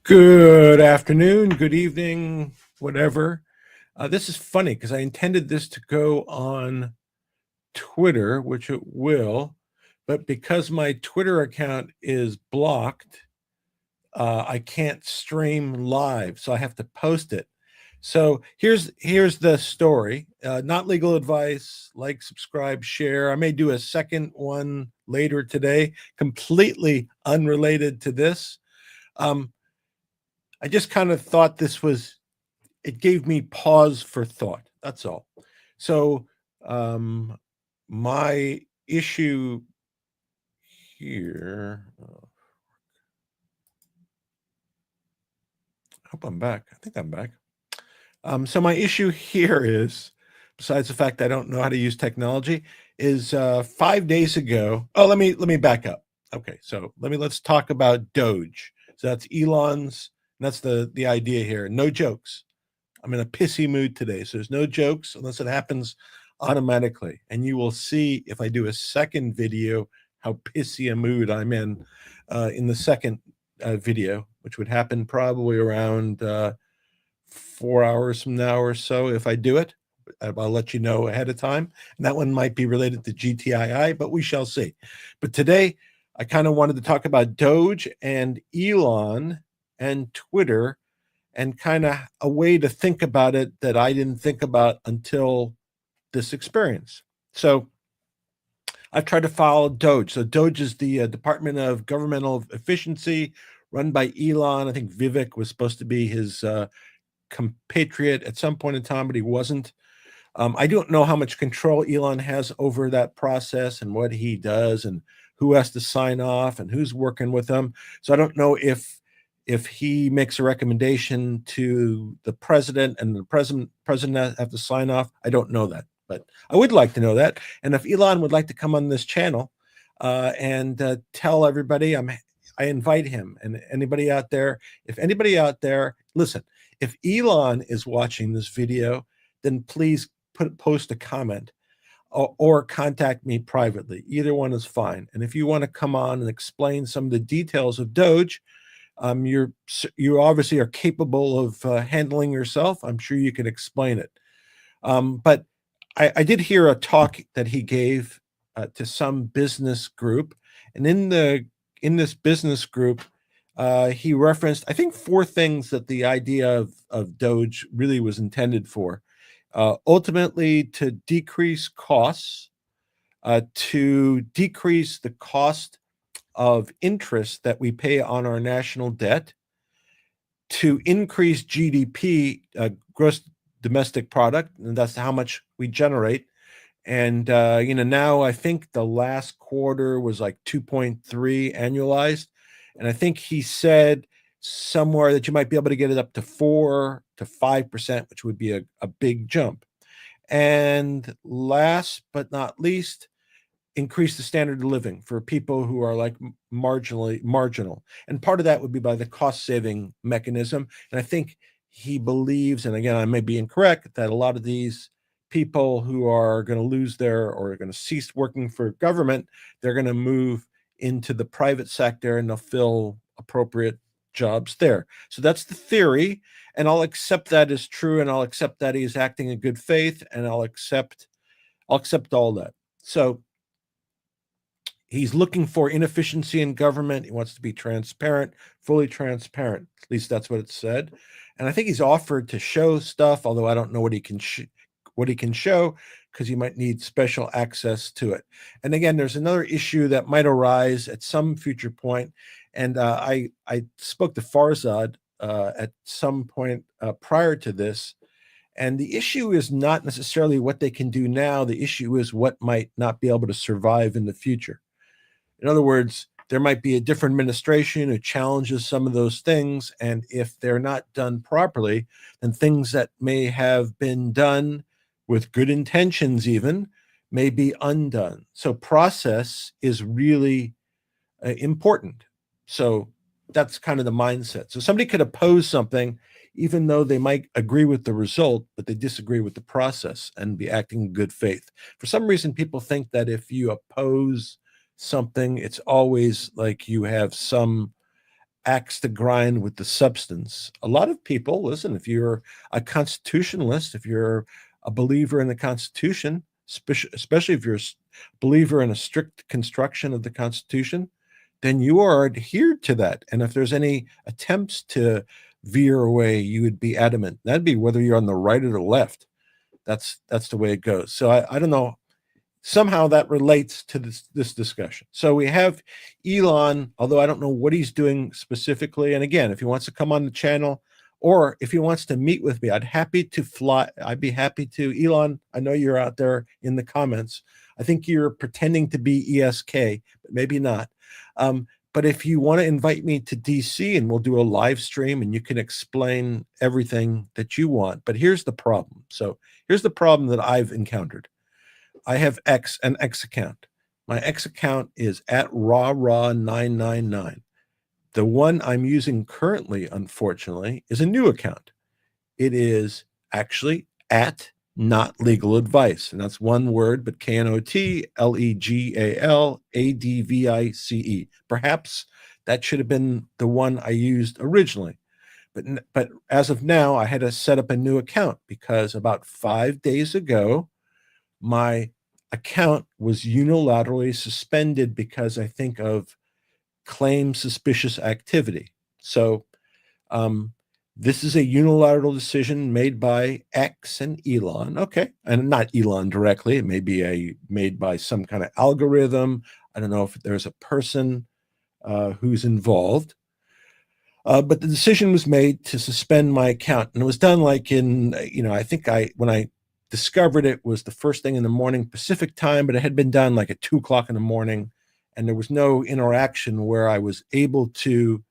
Good afternoon, good evening, whatever. This is funny because I intended this to go on Twitter, which it will, but because my Twitter account is blocked, I can't stream live, so I have to post it. So here's the story. Not legal advice. Like, subscribe, share. I may do a second one later today, completely unrelated to this. Um, I just kind of thought it gave me pause for thought. That's all. So, um, my issue here, I hope I'm back. I think I'm back. So my issue here is, besides the fact I don't know how to use technology, is 5 days ago. Oh, let me back up. Okay, so let's talk about Doge. So that's Elon's. That's the idea here. No jokes. I'm in a pissy mood today, so there's no jokes unless it happens automatically. And you will see if I do a second video how pissy a mood I'm in the second video, which would happen probably around 4 hours from now or so if I do it. I'll let you know ahead of time. And that one might be related to GTII, but we shall see. But today, I kind of wanted to talk about Doge and Elon and Twitter and kind of a way to think about it that I didn't think about until this experience. So I've tried to follow Doge. So Doge is the Department of Governmental Efficiency run by Elon. I think Vivek was supposed to be his compatriot at some point in time, but he wasn't. I don't know how much control Elon has over that process and what he does and who has to sign off and who's working with him. So I don't know if he makes a recommendation to the president and the president have to sign off. I don't know that, but I would like to know that. And if Elon would like to come on this channel and tell everybody, I invite him and anybody out there. If anybody out there, listen, if Elon is watching this video, then please post a comment or contact me privately. Either one is fine. And if you want to come on and explain some of the details of Doge, you obviously are capable of handling yourself. I'm sure you can explain it. But I did hear a talk that he gave to some business group, and in this business group, he referenced, I think, four things that the idea of Doge really was intended for. Ultimately, to decrease costs, to decrease the cost of interest that we pay on our national debt, to increase GDP, gross domestic product, and that's how much we generate. And now I think the last quarter was like 2.3 annualized, and I think he said somewhere that you might be able to get it up to 4 to 5%, which would be a big jump. And last but not least, increase the standard of living for people who are like marginal. And part of that would be by the cost saving mechanism. And I think he believes, and again, I may be incorrect, that a lot of these people who are going to lose or are going to cease working for government, they're going to move into the private sector and they'll fill appropriate jobs there. So that's the theory. And I'll accept that as true. And I'll accept that he's acting in good faith. And I'll accept all that. So he's looking for inefficiency in government. He wants to be transparent, fully transparent. At least that's what it said. And I think he's offered to show stuff, although I don't know what he can show because he might need special access to it. And again, there's another issue that might arise at some future point. And I spoke to Farzad at some point prior to this. And the issue is not necessarily what they can do now. The issue is what might not be able to survive in the future. In other words, there might be a different administration who challenges some of those things. And if they're not done properly, then things that may have been done with good intentions even may be undone. So process is really important. So that's kind of the mindset. So somebody could oppose something even though they might agree with the result, but they disagree with the process and be acting in good faith. For some reason, people think that if you oppose something, it's always like you have some axe to grind with the substance. A lot of people, listen, if you're a constitutionalist, if you're a believer in the Constitution, especially if you're a believer in a strict construction of the Constitution, then you are adhered to that. And if there's any attempts to veer away, you would be adamant. That'd be whether you're on the right or the left. That's the way it goes. So I don't know. Somehow that relates to this discussion. So we have Elon, although I don't know what he's doing specifically. And again, if he wants to come on the channel or if he wants to meet with me, I'd be happy to. Elon, I know you're out there in the comments. I think you're pretending to be ESK, but maybe not. But if you want to invite me to DC and we'll do a live stream and you can explain everything that you want. But here's the problem. So here's the problem that I've encountered. I have an X account. My X account is at raw999. The one I'm using currently, unfortunately, is a new account. It is actually at not legal advice. And that's one word, but KNOTLEGALADVICE. Perhaps that should have been the one I used originally. But as of now, I had to set up a new account because about 5 days ago, my account was unilaterally suspended because I think of claim suspicious activity. So this is a unilateral decision made by X and Elon. Okay. And not Elon directly. It may be made by some kind of algorithm. I don't know if there's a person who's involved. But the decision was made to suspend my account. And it was done like I think when I discovered it was the first thing in the morning Pacific time, but it had been done like at 2:00 in the morning. And there was no interaction where I was able to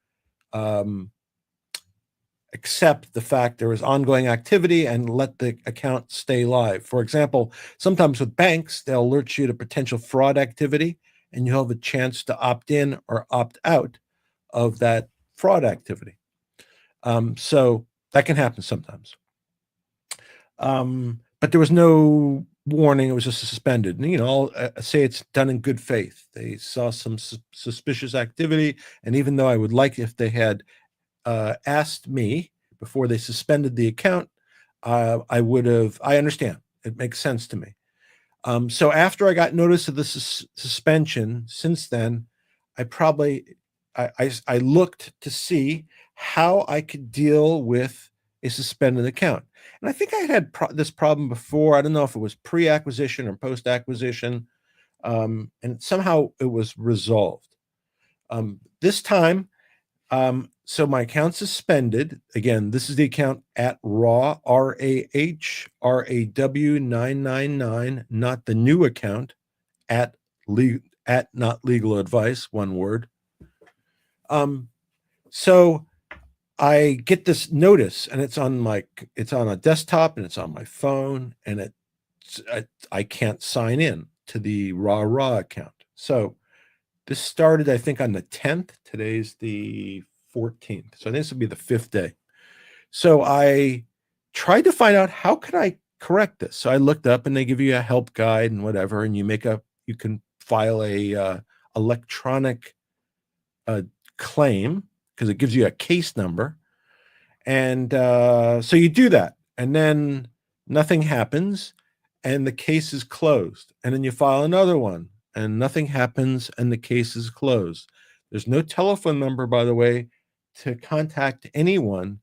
accept the fact there was ongoing activity and let the account stay live. For example, sometimes with banks, they'll alert you to potential fraud activity and you'll have a chance to opt in or opt out of that fraud activity. So that can happen sometimes. But there was no warning. It was just suspended. And, I'll say it's done in good faith. They saw some suspicious activity. And even though I would like if they had asked me before they suspended the account, I understand. It makes sense to me. So after I got notice of the suspension, since then, I looked to see how I could deal with a suspended account. And I think I had this problem before. I don't know if it was pre-acquisition or post-acquisition. And somehow it was resolved. This time, so my account suspended. Again, this is the account at raw, RAHRAW999, not the new account at not legal advice, one word. So I get this notice and it's on a desktop and it's on my phone and I can't sign in to the raw account. So this started, I think, on the 10th. Today's the 14th. So this will be the 5th day. So I tried to find out how could I correct this. So I looked up and they give you a help guide and whatever, and you can file a electronic claim because it gives you a case number. And so you do that and then nothing happens and the case is closed. And then you file another one and nothing happens and the case is closed. There's no telephone number, by the way, to contact anyone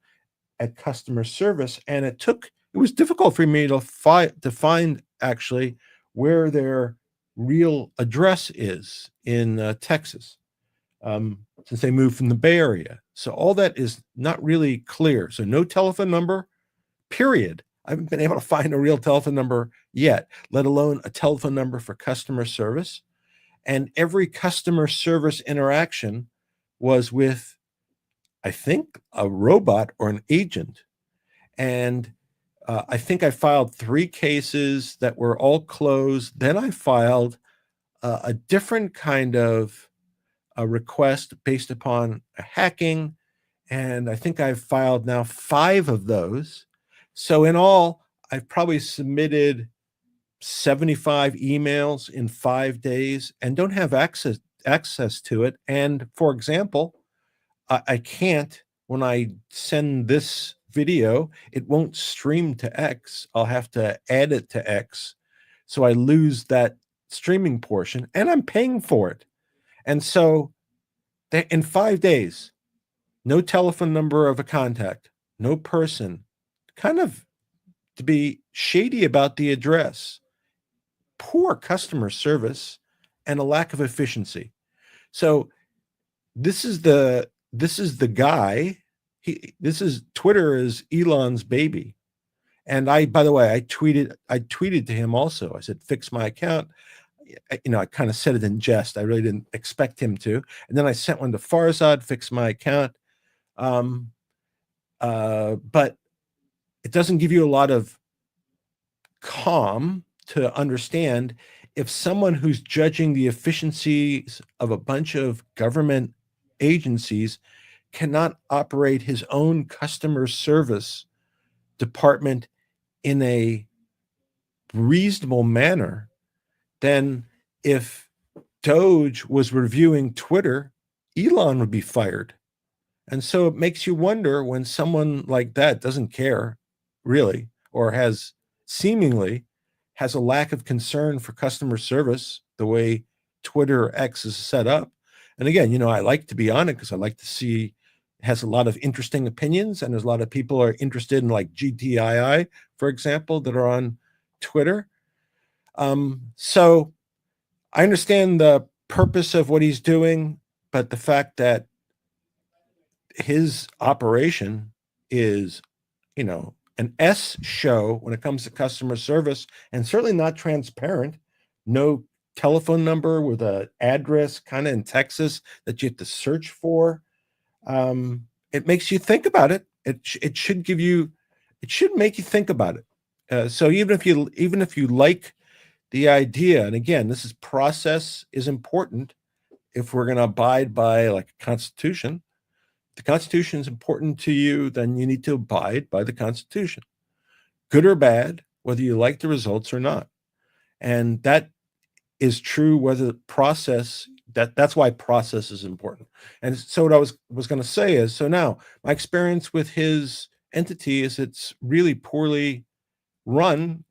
at customer service. And it was difficult for me to find actually where their real address is in Texas, since they moved from the Bay Area. So all that is not really clear. So no telephone number, period. I haven't been able to find a real telephone number yet, let alone a telephone number for customer service. And every customer service interaction was with, I think, a robot or an agent. And I think I filed 3 cases that were all closed. Then I filed a different kind of a request based upon a hacking. And I think I've filed now 5 of those. So in all, I've probably submitted 75 emails in 5 days and don't have access to it. And for example, I can't, when I send this video, it won't stream to X. I'll have to add it to X. So I lose that streaming portion and I'm paying for it. And so in 5 days, no telephone number of a contact, no person, kind of to be shady about the address, poor customer service, and a lack of efficiency. So this is the guy. Twitter is Elon's baby. And by the way, I tweeted to him also. I said, fix my account. I kind of said it in jest. I really didn't expect him to. And then I sent one to Farzad, fix my account. But it doesn't give you a lot of calm to understand if someone who's judging the efficiencies of a bunch of government agencies cannot operate his own customer service department in a reasonable manner, then if Doge was reviewing Twitter, Elon would be fired. And so it makes you wonder when someone like that doesn't care really, or seemingly has a lack of concern for customer service the way Twitter or X is set up. And again, I like to be on it because I like to see it has a lot of interesting opinions, and there's a lot of people are interested in like GTII, for example, that are on Twitter. So I understand the purpose of what he's doing, but the fact that his operation is, an S show when it comes to customer service, and certainly not transparent. No telephone number with an address kind of in Texas that you have to search for. It makes you think about it. It should make you think about it. So even if you like the idea, and again, this is process is important if we're going to abide by like a constitution. The Constitution is important to you, then you need to abide by the Constitution, good or bad, whether you like the results or not. And that is true whether that's why process is important. And so what I was going to say is, so now my experience with his entity is it's really poorly run,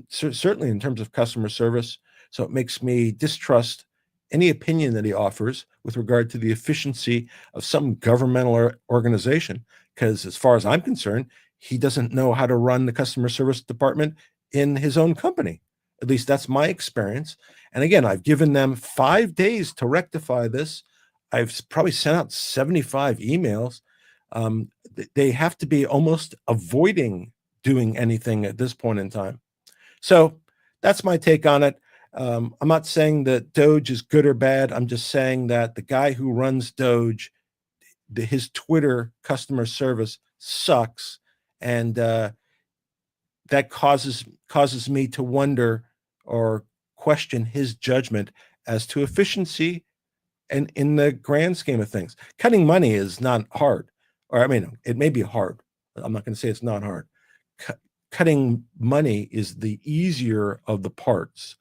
certainly in terms of customer service. So it makes me distrust any opinion that he offers with regard to the efficiency of some governmental organization, because as far as I'm concerned, he doesn't know how to run the customer service department in his own company. At least that's my experience. And again, I've given them 5 days to rectify this. I've probably sent out 75 emails. They have to be almost avoiding doing anything at this point in time. So that's my take on it. I'm not saying that Doge is good or bad. I'm just saying that the guy who runs Doge, his Twitter customer service sucks, and that causes me to wonder or question his judgment as to efficiency and in the grand scheme of things. Cutting money is not hard, or I mean, it may be hard. I'm not going to say it's not hard. Cutting money is the easier of the parts.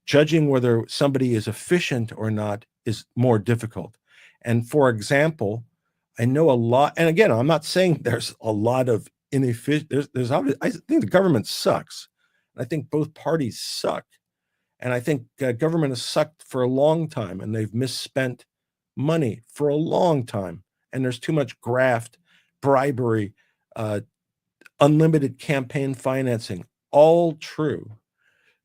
Judging whether somebody is efficient or not is more difficult. And for example, I know a lot, and again, I'm not saying there's a lot of inefficient. There's obviously, I think the government sucks. I think both parties suck, and I think government has sucked for a long time, and they've misspent money for a long time. And there's too much graft, bribery, unlimited campaign financing. All true.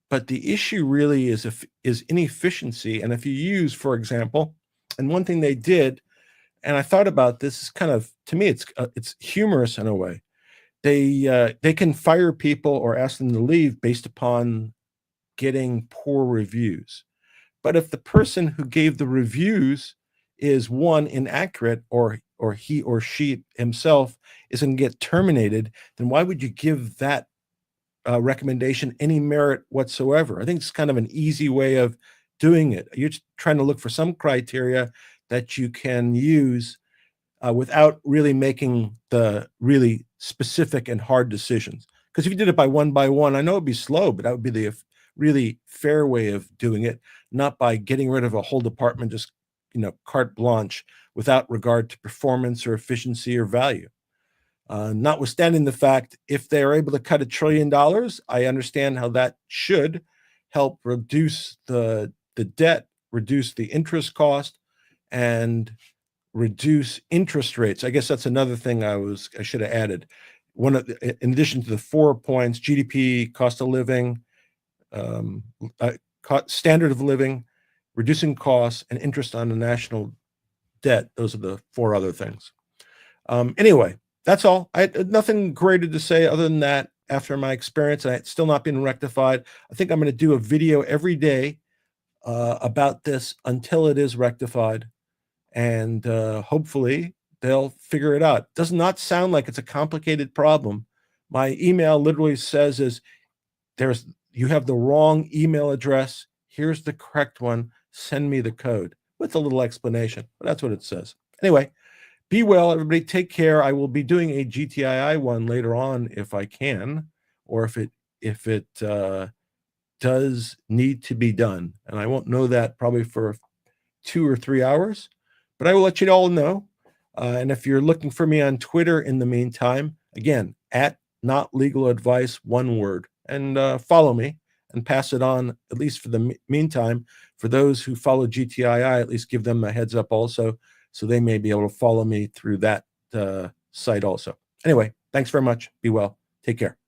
But the issue really is inefficiency. And if you use, for example, and one thing they did, and I thought about this, is kind of, to me, it's humorous in a way. They can fire people or ask them to leave based upon getting poor reviews. But if the person who gave the reviews is one inaccurate, or he or she himself is going to get terminated, then why would you give that recommendation any merit whatsoever? I think it's kind of an easy way of doing it. You're just trying to look for some criteria that you can use without really making the really specific and hard decisions. Because if you did it by one, I know it'd be slow, but that would be the really fair way of doing it, not by getting rid of a whole department just carte blanche without regard to performance or efficiency or value. Notwithstanding the fact, if they are able to cut $1 trillion, I understand how that should help reduce the debt, reduce the interest cost, and reduce interest rates. I guess that's another thing I should have added. In addition to the 4 points: GDP, cost of living, standard of living, reducing costs, and interest on the national debt. Those are the 4 other things. Anyway, that's all. I had nothing greater to say other than that. After my experience, and it's still not been rectified, I think I'm going to do a video every day about this until it is rectified, and hopefully they'll figure it out. It does not sound like it's a complicated problem. My email literally says you have the wrong email address. Here's the correct one. Send me the code, with a little explanation. But that's what it says. Anyway, be well, everybody. Take care. I will be doing a GTII one later on if I can, or if it does need to be done. And I won't know that probably for 2 or 3 hours, but I will let you all know. And if you're looking for me on Twitter in the meantime, again, @NotLegalAdvice, one word, and follow me and pass it on, at least for the meantime. For those who follow GTII, at least give them a heads up also, so they may be able to follow me through that site also. Anyway, thanks very much. Be well. Take care.